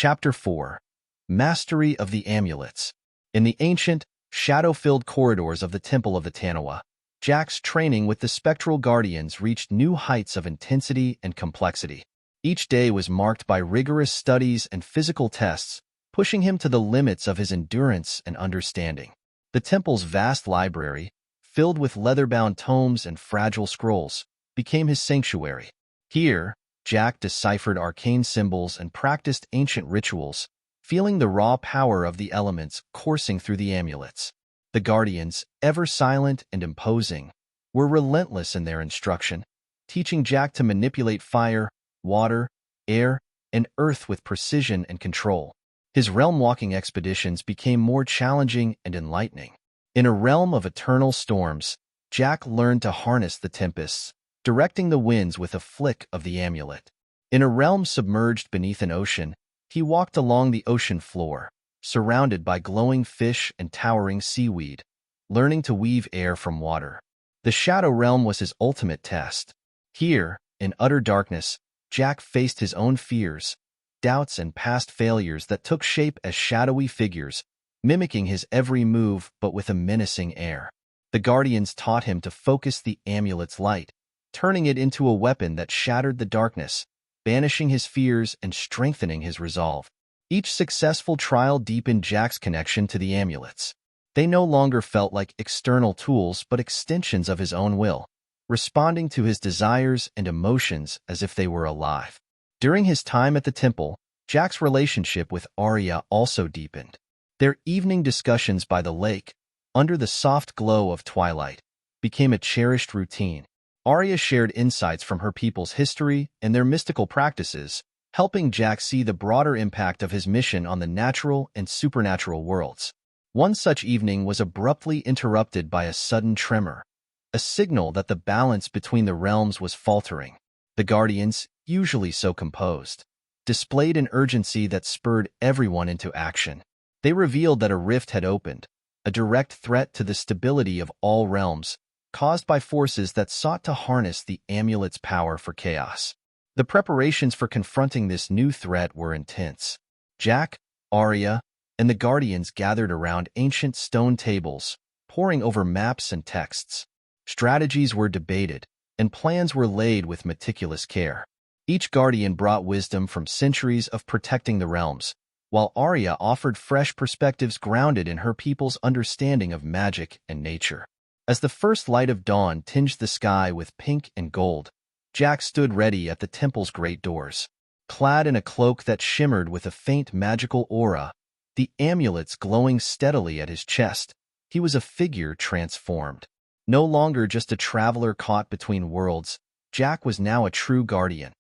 Chapter 4. Mastery of the Amulets. In the ancient, shadow-filled corridors of the Temple of the Taniwha, Jack's training with the spectral guardians reached new heights of intensity and complexity. Each day was marked by rigorous studies and physical tests, pushing him to the limits of his endurance and understanding. The temple's vast library, filled with leather-bound tomes and fragile scrolls, became his sanctuary. Here, Jack deciphered arcane symbols and practiced ancient rituals, feeling the raw power of the elements coursing through the amulets. The guardians, ever silent and imposing, were relentless in their instruction, teaching Jack to manipulate fire, water, air, and earth with precision and control. His realm-walking expeditions became more challenging and enlightening. In a realm of eternal storms, Jack learned to harness the tempests, directing the winds with a flick of the amulet. In a realm submerged beneath an ocean, he walked along the ocean floor, surrounded by glowing fish and towering seaweed, learning to weave air from water. The Shadow Realm was his ultimate test. Here, in utter darkness, Jack faced his own fears, doubts, and past failures that took shape as shadowy figures, mimicking his every move but with a menacing air. The Guardians taught him to focus the amulet's light, turning it into a weapon that shattered the darkness, banishing his fears and strengthening his resolve. Each successful trial deepened Jack's connection to the amulets. They no longer felt like external tools but extensions of his own will, responding to his desires and emotions as if they were alive. During his time at the temple, Jack's relationship with Arya also deepened. Their evening discussions by the lake, under the soft glow of twilight, became a cherished routine. Arya shared insights from her people's history and their mystical practices, helping Jack see the broader impact of his mission on the natural and supernatural worlds. One such evening was abruptly interrupted by a sudden tremor, a signal that the balance between the realms was faltering. The Guardians, usually so composed, displayed an urgency that spurred everyone into action. They revealed that a rift had opened, a direct threat to the stability of all realms, caused by forces that sought to harness the amulet's power for chaos. The preparations for confronting this new threat were intense. Jack, Arya, and the Guardians gathered around ancient stone tables, poring over maps and texts. Strategies were debated, and plans were laid with meticulous care. Each Guardian brought wisdom from centuries of protecting the realms, while Arya offered fresh perspectives grounded in her people's understanding of magic and nature. As the first light of dawn tinged the sky with pink and gold, Jack stood ready at the temple's great doors. Clad in a cloak that shimmered with a faint magical aura, the amulets glowing steadily at his chest, he was a figure transformed. No longer just a traveler caught between worlds, Jack was now a true guardian,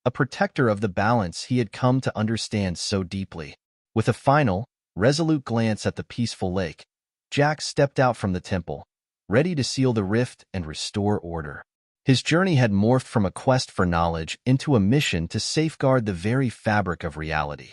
a protector of the balance he had come to understand so deeply. With a final, resolute glance at the peaceful lake, Jack stepped out from the temple, ready to seal the rift and restore order. His journey had morphed from a quest for knowledge into a mission to safeguard the very fabric of reality.